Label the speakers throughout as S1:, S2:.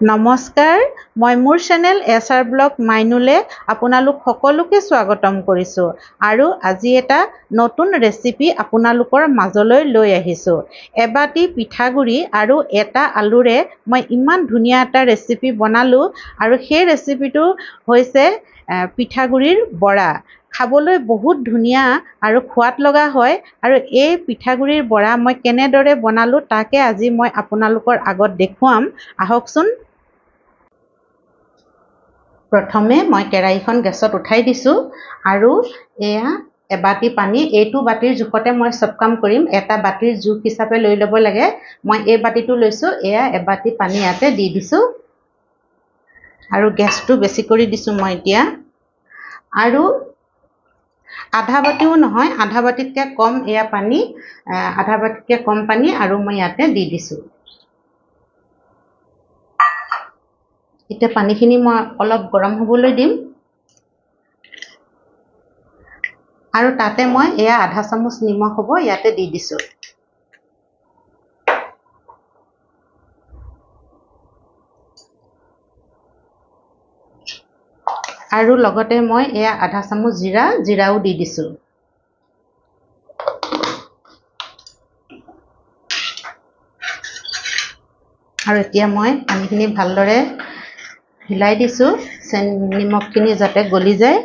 S1: নমস্কাৰ, মই মোৰ চেনেল এছআৰ ব্লগ মাইনুলে আপোনালোক সকলোকে স্বাগতম কৰিছোঁ আৰু আজি এটা নতুন ৰেচিপি আপোনালোকৰ মাজলৈ লৈ আহিছোঁ। এবাটি পিঠাগুড়ি আৰু এটা আলুৰে মই ইমান ধুনীয়া এটা ৰেচিপি বনালোঁ আৰু সেই ৰেচিপিটো হৈছে পিঠাগুড়িৰ বৰা। খাবলৈ বহুত ধুনীয়া আৰু সোৱাদ লগা হয় আৰু এই পিঠাগুড়িৰ বৰা মই কেনেদৰে বনালোঁ তাকে আজি মই আপোনালোকৰ আগত দেখুৱাম। আহকচোন। প্ৰথমে মই কেৰাহীখন গেছত উঠাই দিছোঁ আৰু এয়া এবাটি পানী, এইটো বাটিৰ জোখতে মই চব কাম কৰিম। এটা বাটিৰ জোখ হিচাপে লৈ ল'ব লাগে। মই এই বাটিটো লৈছোঁ, এয়া এবাটি পানী ইয়াতে দি দিছোঁ আৰু গেছটো বেছি কৰি দিছোঁ মই এতিয়া। আৰু আধা বাটিও নহয়, আধা বাটিতকৈ কম এয়া পানী, আধা বাটিতকৈ কম পানী আৰু মই ইয়াতে দি দিছোঁ। এতিয়া পানীখিনি মই অলপ গৰম হ'বলৈ দিম আৰু তাতে মই এয়া আধা চামুচ নিমখ হ'ব ইয়াতে দি দিছোঁ। আৰু লগতে মই এয়া আধা চামুচ জিৰাও দি দিছোঁ। আৰু এতিয়া মই পানীখিনি ভালদৰে হিলাই দিছোঁ, নিমখখিনি যাতে গলি যায়।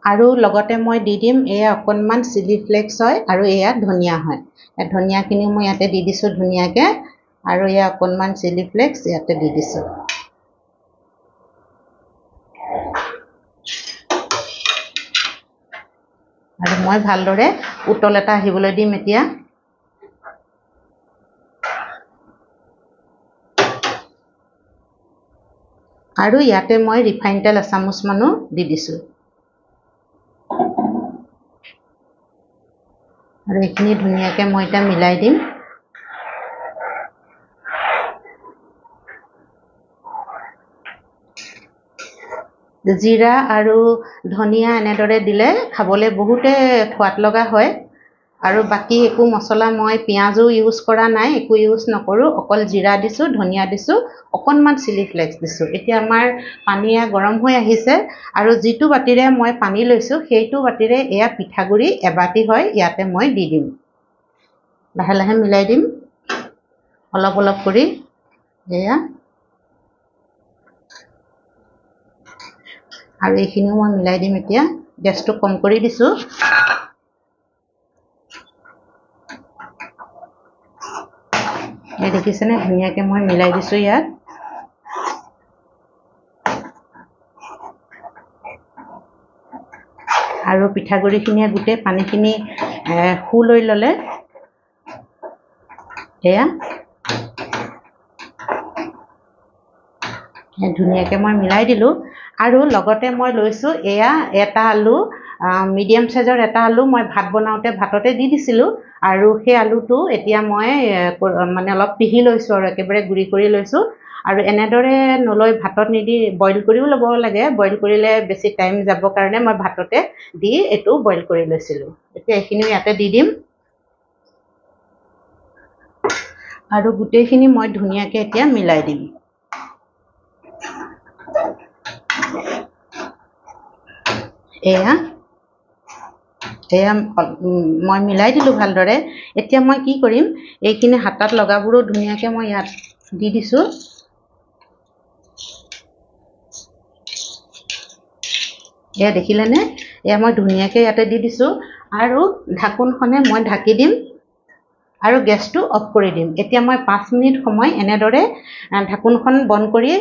S1: আৰু লগতে মই দি দিম এয়া অকণমান চিলি ফ্লেক্স হয় আৰু এয়া ধনিয়া হয়। ধনিয়াখিনিও মই ইয়াতে দি দিছোঁ ধুনীয়াকৈ আৰু এয়া অকণমান চিলি ফ্লেক্স ইয়াতে দি দিছোঁ। আৰু মই ভালদৰে উতল এটা আহিবলৈ দিম এতিয়া। আৰু ইয়াতে মই ৰিফাইন তেল এচামুচমানো দি দিছোঁ। আৰু এইখিনি ধুনীয়াকৈ মই এতিয়া মিলাই দিম। জিৰা আৰু ধনিয়া এনেদৰে দিলে খাবলৈ বহুতে সোৱাদ লগা হয়। আৰু বাকী একো মছলা মই পিঁয়াজো ইউজ কৰা নাই, একো ইউজ নকৰোঁ, অকল জিৰা দিছোঁ, ধনিয়া দিছোঁ, অকণমান চিলি ফ্লেক্স দিছোঁ। এতিয়া আমাৰ পানী গৰম হৈ আহিছে আৰু যিটো বাতিৰে মই পানী লৈছোঁ সেইটো বাতিৰে এয়া পিঠাগুড়ি এবাটি হয়, ইয়াতে মই দি দিম। লাহে লাহে মিলাই দিম অলপ অলপ কৰি এয়া। আৰু এইখিনিও মই মিলাই দিম এতিয়া। গেছটো কম কৰি দিছোঁ। এই দেখিছেনে ধুনীয়াকৈ মই মিলাই দিছোঁ ইয়াত। আৰু পিঠাগুড়িখিনিয়ে গোটেই পানীখিনি শু লৈ ল'লে এয়া ধুনীয়াকৈ মই মিলাই দিলোঁ। আৰু লগতে মই লৈছোঁ এয়া এটা আলু, মিডিয়াম চাইজৰ এটা আলু মই ভাত বনাওঁতে ভাততে দি দিছিলোঁ আৰু সেই আলুটো এতিয়া মই মানে অলপ পিহি লৈছোঁ আৰু একেবাৰে গুড়ি কৰি লৈছোঁ। আৰু এনেদৰে নলৈ ভাতত নিদি বইল কৰিও ল'ব লাগে। বইল কৰিলে বেছি টাইম যাবৰ কাৰণে মই ভাততে দি এইটো বইল কৰি লৈছিলোঁ। এতিয়া এইখিনিও ইয়াতে দি দিম আৰু গোটেইখিনি মই ধুনীয়াকৈ এতিয়া মিলাই দিম। এয়া মই মিলাই দিলোঁ ভালদৰে। এতিয়া মই কি কৰিম, এইখিনি হাতাত লগাবোৰো ধুনীয়াকৈ মই ইয়াত দি দিছোঁ। এয়া দেখিলেনে, এয়া মই ধুনীয়াকৈ ইয়াতে দি দিছোঁ আৰু ঢাকোনখনে মই ঢাকি দিম আৰু গেছটো অফ কৰি দিম। এতিয়া মই 5 মিনিট সময় এনেদৰে ঢাকোনখন বন্ধ কৰি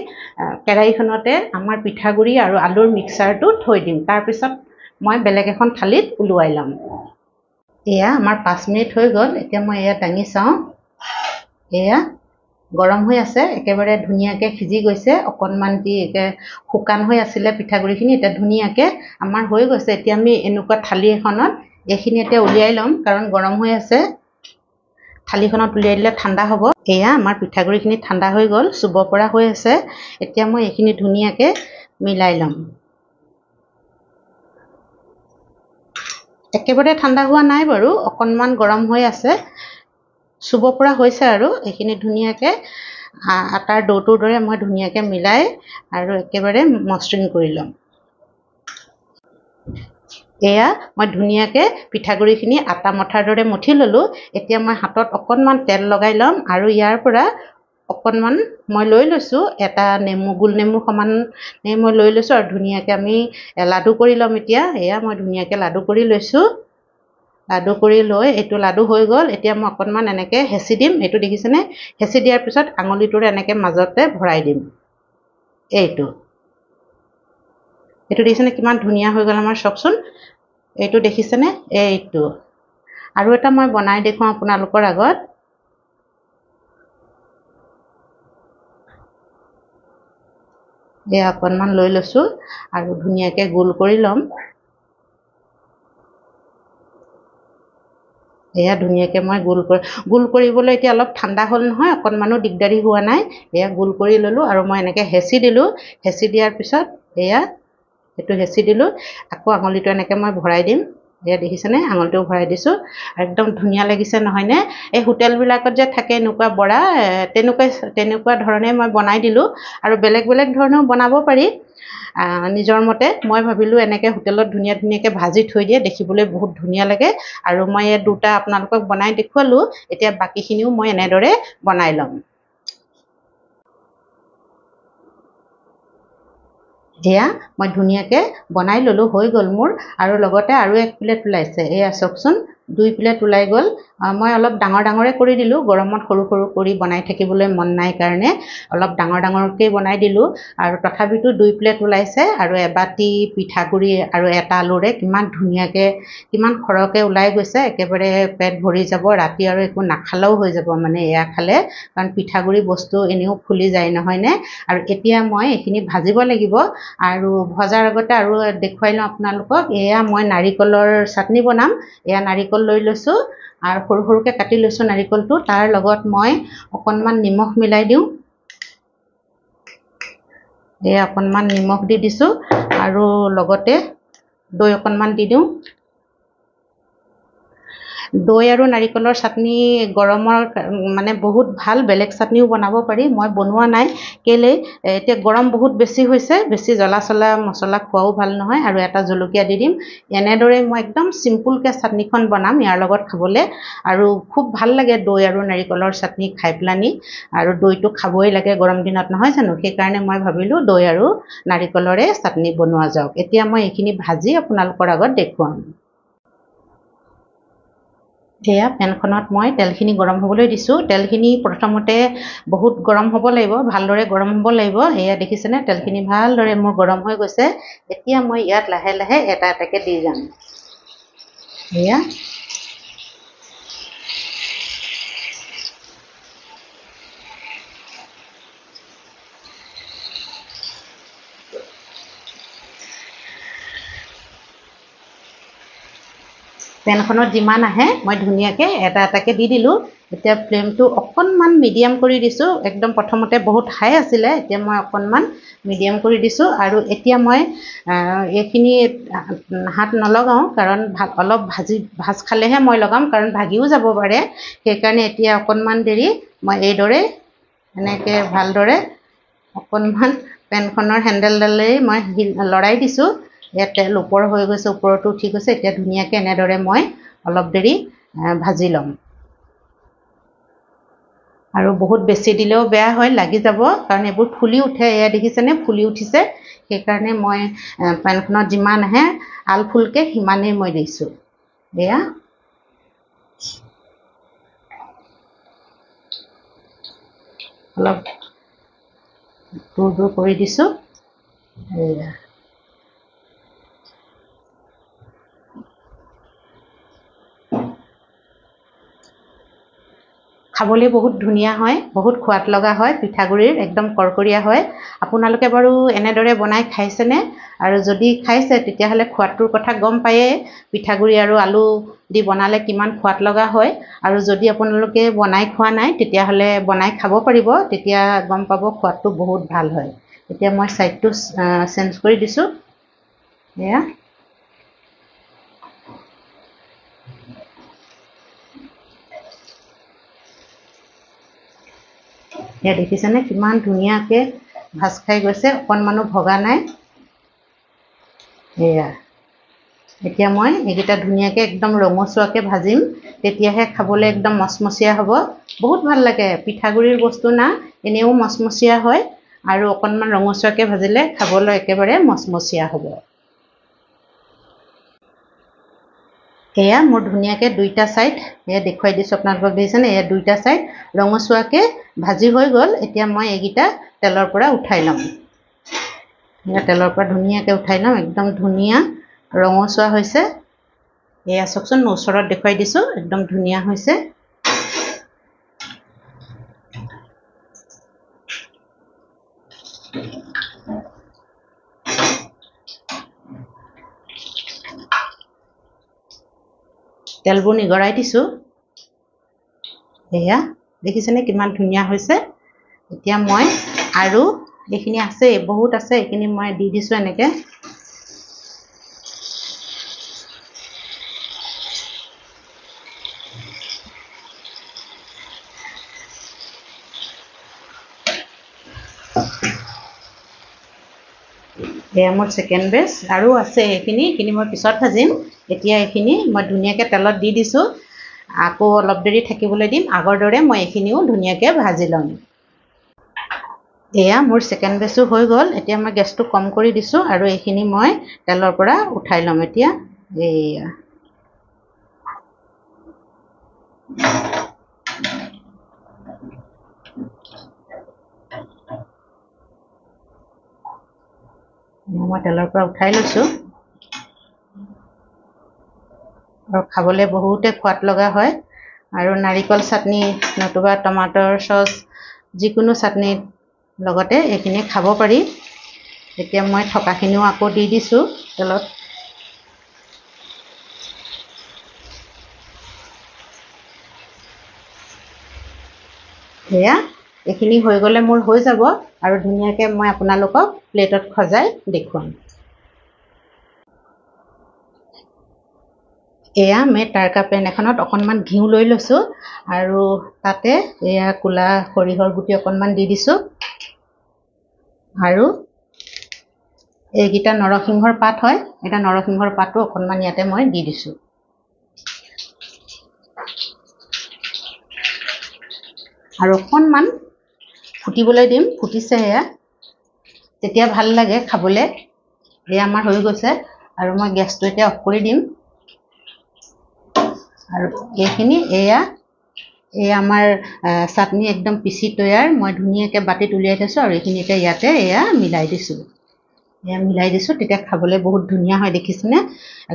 S1: কেৰাহীখনতে আমাৰ পিঠাগুড়ি আৰু আলুৰ মিক্সাৰটো থৈ দিম। তাৰপিছত মই বেলেগ এখন থালিত ওলোৱাই ল'ম। এয়া আমাৰ 5 মিনিট হৈ গ'ল। এতিয়া মই এয়া দাঙি চাওঁ, এয়া গৰম হৈ আছে, একেবাৰে ধুনীয়াকৈ সিজি গৈছে। অকণমান যি শুকান হৈ আছিলে পিঠাগুড়িখিনি, এতিয়া ধুনীয়াকৈ আমাৰ হৈ গৈছে। এতিয়া আমি এনেকুৱা থালি এখনত এইখিনি এতিয়া উলিয়াই ল'ম, কাৰণ গৰম হৈ আছে। থালিখনত উলিয়াই দিলে ঠাণ্ডা হ'ব। এয়া আমাৰ পিঠাগুড়িখিনি ঠাণ্ডা হৈ গ'ল, চুব পৰা হৈ আছে। এতিয়া মই এইখিনি ধুনীয়াকৈ মিলাই ল'ম। একেবাৰে ঠাণ্ডা হোৱা নাই বাৰু, অকণমান গৰম হৈ আছে, চুব পৰা হৈছে আৰু এইখিনি ধুনীয়াকৈ আটাৰ ডোটোৰ দৰে মই ধুনীয়াকৈ মিলাই আৰু একেবাৰে মসৃণ কৰি ল'ম। এয়া মই ধুনীয়াকৈ পিঠাগুড়িখিনি আটা মঠাৰ দৰে মঠি ল'লোঁ। এতিয়া মই হাতত অকণমান তেল লগাই ল'ম আৰু ইয়াৰ পৰা অকণমান মই লৈ লৈছোঁ, এটা নেমু গোল নেমু সমানে মই লৈ লৈছোঁ আৰু ধুনীয়াকৈ আমি লাডু কৰি ল'ম। এতিয়া এয়া মই ধুনীয়াকৈ লাডু কৰি লৈছোঁ। লাডু কৰি লৈ এইটো লাডু হৈ গ'ল। এতিয়া মই অকণমান এনেকৈ হেঁচি দিম, এইটো দেখিছেনে? হেঁচি দিয়াৰ পিছত আঙুলিটোৰে এনেকৈ মাজতে ভৰাই দিম। এইটো দেখিছেনে কিমান ধুনীয়া হৈ গ'ল আমাৰ, চাওকচোন। এইটো দেখিছেনে? এইটো আৰু এটা মই বনাই দেখুৱাওঁ আপোনালোকৰ আগত। এয়া অকণমান লৈ লৈছোঁ আৰু ধুনীয়াকৈ গোল কৰি ল'ম। এয়া ধুনীয়াকৈ মই গোল কৰিবলৈ এতিয়া অলপ ঠাণ্ডা হ'ল নহয়, অকণমানো দিগদাৰী হোৱা নাই। এয়া গোল কৰি ল'লোঁ আৰু মই এনেকৈ হেঁচি দিলোঁ। হেঁচি দিয়াৰ পিছত এয়া এইটো হেঁচি দিলোঁ, আকৌ আঙুলিটো এনেকৈ মই ভৰাই দিম। এয়া দেখিছেনে? আঙুলিটো ভৰাই দিছোঁ। একদম ধুনীয়া লাগিছে নহয়নে? এই হোটেলবিলাকত যে থাকে এনেকুৱা বৰা, তেনেকুৱা ধৰণে মই বনাই দিলোঁ। আৰু বেলেগ বেলেগ ধৰণেও বনাব পাৰি নিজৰ মতে। মই ভাবিলোঁ এনেকৈ হোটেলত ধুনীয়াকৈ ভাজি থৈ দিয়ে, দেখিবলৈ বহুত ধুনীয়া লাগে। আৰু মই এই দুটা আপোনালোকক বনাই দেখুৱালোঁ। এতিয়া বাকীখিনিও মই এনেদৰে বনাই ল'ম। এয়া মই ধুনীয়াকৈ বনাই ল'লোঁ, হৈ গ'ল মোৰ। আৰু লগতে আৰু এক প্লেট ওলাইছে, এয়া চাওকচোন, 2 প্লেট ওলাই গ'ল। মই অলপ ডাঙৰ ডাঙৰে কৰি দিলোঁ, গৰমত সৰু সৰু কৰি বনাই থাকিবলৈ মন নাই কাৰণে অলপ ডাঙৰ ডাঙৰকৈ বনাই দিলোঁ। আৰু তথাপিতো 2 প্লেট ওলাইছে। আৰু এবাটি পিঠাগুড়ি আৰু এটা আলুৰে কিমান ধুনীয়াকৈ, কিমান সৰহকৈ ওলাই গৈছে। একেবাৰে পেট ভৰি যাব, ৰাতি আৰু একো নাখালেও হৈ যাব মানে এয়া খালে, কাৰণ পিঠাগুড়ি বস্তু এনেও ফুলি যায় নহয়নে? আৰু এতিয়া মই এইখিনি ভাজিব লাগিব। আৰু ভজাৰ আগতে আৰু দেখুৱাই লওঁ আপোনালোকক। এয়া মই নাৰিকলৰ চাটনি বনাম। এয়া নাৰিকল লৈ লৈছোঁ আৰু সৰু সৰুকৈ কাটি লৈছোঁ নাৰিকলটো। তাৰ লগত মই অকণমান নিমখ মিলাই দিওঁ। এয়া অকণমান নিমখ দি দিছোঁ আৰু লগতে দৈ অকণমান দি দিওঁ। দৈ আৰু নাৰিকলৰ চাটনি গৰমৰ মানে বহুত ভাল, বেলেগ চাটনিও বনাব পাৰি। মই বনোৱা নাই, কেলৈ এতিয়া গৰম বহুত বেছি হৈছে, বেছি জ্বলা চলা মছলা খোৱাও ভাল নহয়। আৰু এটা জলকীয়া দি দিম। এনেদৰে মই একদম চিম্পুলকৈ চাটনিখন বনাম ইয়াৰ লগত খাবলৈ। আৰু খুব ভাল লাগে দৈ আৰু নাৰিকলৰ চাটনি খাই পেলানি। আৰু দৈটো খাবই লাগে গৰম দিনত, নহয় জানো? সেইকাৰণে মই ভাবিলোঁ দৈ আৰু নাৰিকলৰে চাটনি বনোৱা যাওক। এতিয়া মই এইখিনি ভাজি আপোনালোকৰ আগত দেখুৱাম। এয়া পেনখনত মই তেলখিনি গৰম হ'বলৈ দিছোঁ। তেলখিনি প্ৰথমতে বহুত গৰম হ'ব লাগিব, ভালদৰে গৰম হ'ব লাগিব। এয়া দেখিছেনে? তেলখিনি ভালদৰে মোৰ গৰম হৈ গৈছে। এতিয়া মই ইয়াত লাহে লাহে এটা এটাকৈ দি যাম। এয়া পেনখনত যিমান আহে মই ধুনীয়াকৈ এটা এটাকৈ দি দিলোঁ। এতিয়া ফ্লেমটো অকণমান মিডিয়াম কৰি দিছোঁ। একদম প্ৰথমতে বহুত হাই আছিলে, এতিয়া মই অকণমান মিডিয়াম কৰি দিছোঁ। আৰু এতিয়া মই এইখিনি হাত নলগাওঁ, কাৰণ অলপ ভাজ খালেহে মই লগাম, কাৰণ ভাগিও যাব পাৰে। সেইকাৰণে এতিয়া অকণমান দেৰি মই এইদৰে এনেকৈ ভালদৰে অকণমান পেনখনৰ হেণ্ডেলডালেই মই লৰাই দিছোঁ। ইয়াত তেল ওপৰ হৈ গৈছে, ওপৰতো উঠি গৈছে। এতিয়া ধুনীয়াকৈ এনেদৰে মই অলপ দেৰি ভাজি ল'ম। আৰু বহুত বেছি দিলেও বেয়া হয়, লাগি যাব, কাৰণ এইবোৰ ফুলি উঠে। এয়া দেখিছেনে? ফুলি উঠিছে। সেইকাৰণে মই পেনখনত যিমান আহে আলফুলকৈ সিমানেই মই দিছোঁ। এয়া অলপ দূৰ দূৰ কৰি দিছোঁ। এয়া খাবলৈ বহুত ধুনীয়া হয়, বহুত সোৱাদ লগা হয়, পিঠাগুড়িৰ একদম কৰকৰীয়া হয়। আপোনালোকে বাৰু এনেদৰে বনাই খাইছেনে? আৰু যদি খাইছে তেতিয়াহ'লে সোৱাদটোৰ কথা গম পায়েই, পিঠাগুড়ি আৰু আলু দি বনালে কিমান সোৱাদ লগা হয়। আৰু যদি আপোনালোকে বনাই খোৱা নাই তেতিয়াহ'লে বনাই খাব পাৰিব, তেতিয়া গম পাব সোৱাদটো বহুত ভাল হয়। এতিয়া মই ছাইডটো চেঞ্জ কৰি দিছোঁ। এয়া এয়া দেখিছেনে কিমান ধুনীয়াকৈ ভাজ খাই গৈছে, অকণমানো ভগা নাই। এয়া এতিয়া মই এইকেইটা ধুনীয়াকৈ একদম ৰঙচুৱাকৈ ভাজিম, তেতিয়াহে খাবলৈ একদম মচমচীয়া হ'ব। বহুত ভাল লাগে, পিঠাগুড়িৰ বস্তু না, এনেও মচমচীয়া হয় আৰু অকণমান ৰঙচুৱাকৈ ভাজিলে খাবলৈ একেবাৰে মচমচীয়া হ'ব। এয়া মোৰ ধুনীয়াকৈ দুইটা ছাইড এয়া দেখুৱাই দিছোঁ আপোনালোকক, দেখিছেনে? এয়া দুইটা ছাইড ৰঙচুৱাকৈ ভাজি হৈ গ'ল। এতিয়া মই এইকেইটা তেলৰ পৰা উঠাই ল'ম। এয়া তেলৰ পৰা ধুনীয়াকৈ উঠাই ল'ম, একদম ধুনীয়া ৰঙচুৱা হৈছে। এয়া চাওকচোন, মই ওচৰত দেখুৱাই দিছোঁ, একদম ধুনীয়া হৈছে। তেলবোৰ নিগৰাই দিছোঁ। এয়া দেখিছেনে কিমান ধুনীয়া হৈছে। এতিয়া মই আৰু এইখিনি আছে, বহুত আছে, এইখিনি মই দি দিছোঁ এনেকৈ। এয়া মোৰ ছেকেণ্ড বেচ আৰু আছে, এইখিনি মই পিছত ভাজিম। এতিয়া এইখিনি মই ধুনীয়াকৈ তেলত দি দিছোঁ, আকৌ অলপ দেৰি থাকিবলৈ দিম। আগৰ দৰে মই এইখিনিও ধুনীয়াকৈ ভাজি ল'ম। এয়া মোৰ ছেকেণ্ড বেচো হৈ গ'ল। এতিয়া মই গেছটো কম কৰি দিছোঁ আৰু এইখিনি মই তেলৰ পৰা উঠাই ল'ম এতিয়া। এয়া মই তেলৰ পৰা উঠাই লৈছোঁ আৰু খাবলৈ বহুতে সোৱাদ লগা হয়। আৰু নাৰিকল চাটনি নতুবা টমাটৰ চচ, যিকোনো চাটনিৰ লগতে এইখিনি খাব পাৰি। এতিয়া মই থকাখিনিও আকৌ দি দিছোঁ তেলত। এয়া এইখিনি হৈ গ'লে মোৰ হৈ যাব আৰু ধুনীয়াকৈ মই আপোনালোকক প্লেটত সজাই দেখুৱাম। এয়া মই টাৰ্কা পেন এখনত অকণমান ঘিউ লৈ লৈছোঁ আৰু তাতে এয়া ক'লা সৰিয়হৰ গুটি অকণমান দি দিছোঁ আৰু এইকেইটা নৰসিংহৰ পাত হয়, এটা নৰসিংহৰ পাতো অকণমান ইয়াতে মই দি দিছোঁ। আৰু অকণমান ফুটিবলৈ দিম, ফুটিছে এয়া, তেতিয়া ভাল লাগে খাবলৈ। এয়া আমাৰ হৈ গৈছে আৰু মই গেছটো এতিয়া অফ কৰি দিম। আৰু এইখিনি এয়া আমাৰ চাটনি একদম পিচি তৈয়াৰ। মই ধুনীয়াকৈ বাতিত উলিয়াই থৈছোঁ আৰু এইখিনি এতিয়া ইয়াতে এয়া মিলাই দিছোঁ। তেতিয়া খাবলৈ বহুত ধুনীয়া হয়, দেখিছেনে?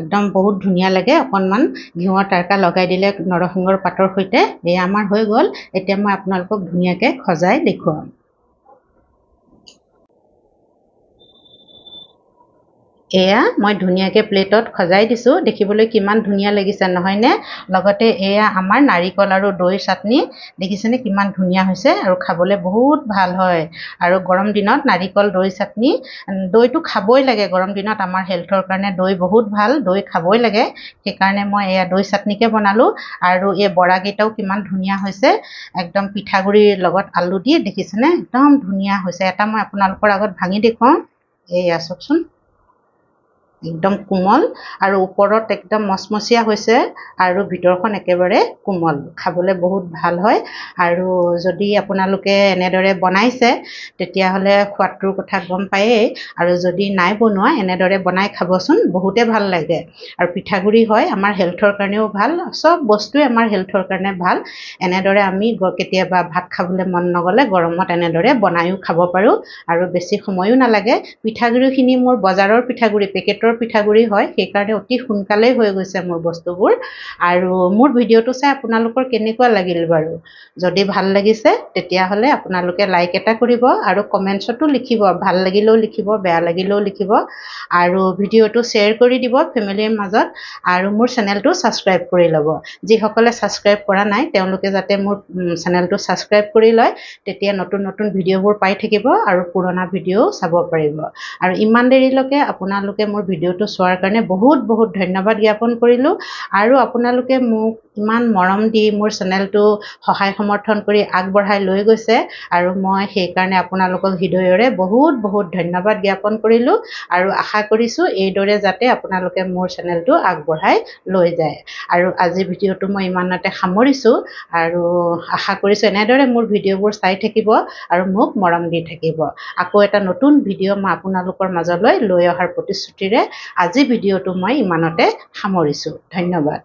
S1: একদম বহুত ধুনীয়া লাগে। অকণমান ঘিউৰ তাৰকা লগাই দিলে নৰসিংহৰ পাতৰ সৈতে। এয়া আমাৰ হৈ গ'ল। এতিয়া মই আপোনালোকক ধুনীয়াকৈ সজাই দেখুৱাম। এয়া মই ধুনীয়াকৈ প্লেটত সজাই দিছোঁ, দেখিবলৈ কিমান ধুনীয়া লাগিছে নহয়নে? লগতে এয়া আমাৰ নাৰিকল আৰু দৈ চাটনি, দেখিছেনে কিমান ধুনীয়া হৈছে আৰু খাবলৈ বহুত ভাল হয়। আৰু গৰম দিনত নাৰিকল দৈ চাটনি, দৈটো খাবই লাগে গৰম দিনত, আমাৰ হেল্থৰ কাৰণে দৈ বহুত ভাল, দৈ খাবই লাগে। সেইকাৰণে মই এয়া দৈ চাটনিকে বনালোঁ। আৰু এই বৰাকেইটাও কিমান ধুনীয়া হৈছে, একদম পিঠাগুড়িৰ লগত আলু দি, দেখিছেনে একদম ধুনীয়া হৈছে। এটা মই আপোনালোকৰ আগত ভাঙি দেখুৱাওঁ। এয়া চাওকচোন, একদম কোমল আৰু ওপৰত একদম মচমচীয়া হৈছে আৰু ভিতৰখন একেবাৰে কোমল, খাবলৈ বহুত ভাল হয়। আৰু যদি আপোনালোকে এনেদৰে বনাইছে তেতিয়াহ'লে সোৱাদটোৰ কথা গম পায়েই, আৰু যদি নাই বনোৱা এনেদৰে বনাই খাবচোন, বহুতে ভাল লাগে। আৰু পিঠাগুড়ি হয়, আমাৰ হেল্থৰ কাৰণেও ভাল, চব বস্তুৱে আমাৰ হেল্থৰ কাৰণে ভাল। এনেদৰে আমি কেতিয়াবা ভাত খাবলৈ মন নগ'লে গৰমত এনেদৰে বনায়ো খাব পাৰোঁ আৰু বেছি সময়ো নালাগে। পিঠাগুড়িখিনি মোৰ বজাৰৰ পিঠাগুড়ি, পেকেটৰ পিঠাগুড়ি হয়, সেইকাৰণে অতি সোনকালেই হৈ গৈছে মোৰ বস্তুবোৰ। আৰু মোৰ ভিডিঅ'টো চাই আপোনালোকৰ কেনেকুৱা লাগিল বাৰু? যদি ভাল লাগিছে তেতিয়াহ'লে আপোনালোকে লাইক এটা কৰিব আৰু কমেণ্টছতো লিখিব, ভাল লাগিলেও লিখিব, বেয়া লাগিলেও লিখিব। আৰু ভিডিঅ'টো শ্বেয়াৰ কৰি দিব ফেমিলিৰ মাজত, আৰু মোৰ চেনেলটো ছাবস্ক্ৰাইব কৰি ল'ব। যিসকলে ছাবস্ক্ৰাইব কৰা নাই তেওঁলোকে যাতে মোৰ চেনেলটো ছাবস্ক্ৰাইব কৰি লয়, তেতিয়া নতুন নতুন ভিডিঅ'বোৰ পাই থাকিব আৰু পুৰণা ভিডিঅ'ও চাব পাৰিব। আৰু ইমান দেৰিলৈকে আপোনালোকে মোৰ ভিডিঅ'টো চোৱাৰ কাৰণে বহুত বহুত ধন্যবাদ জ্ঞাপন কৰিলোঁ। আৰু আপোনালোকে মোক ইমান মৰম দি মোৰ চেনেলটো সহায় সমৰ্থন কৰি আগবঢ়াই লৈ গৈছে আৰু মই সেইকাৰণে আপোনালোকক হৃদয়ৰে বহুত বহুত ধন্যবাদ জ্ঞাপন কৰিলোঁ আৰু আশা কৰিছোঁ এইদৰে যাতে আপোনালোকে মোৰ চেনেলটো আগবঢ়াই লৈ যায়। আৰু আজি ভিডিঅ'টো মই ইমানতে সামৰিছোঁ আৰু আশা কৰিছোঁ এনেদৰে মোৰ ভিডিঅ'বোৰ চাই থাকিব আৰু মোক মৰম দি থাকিব। আকৌ এটা নতুন ভিডিঅ' মই আপোনালোকৰ মাজলৈ লৈ অহাৰ প্ৰতিশ্ৰুতিৰে আজি ভিডিঅ'টো মই ইমানতে সামৰিছোঁ। ধন্যবাদ।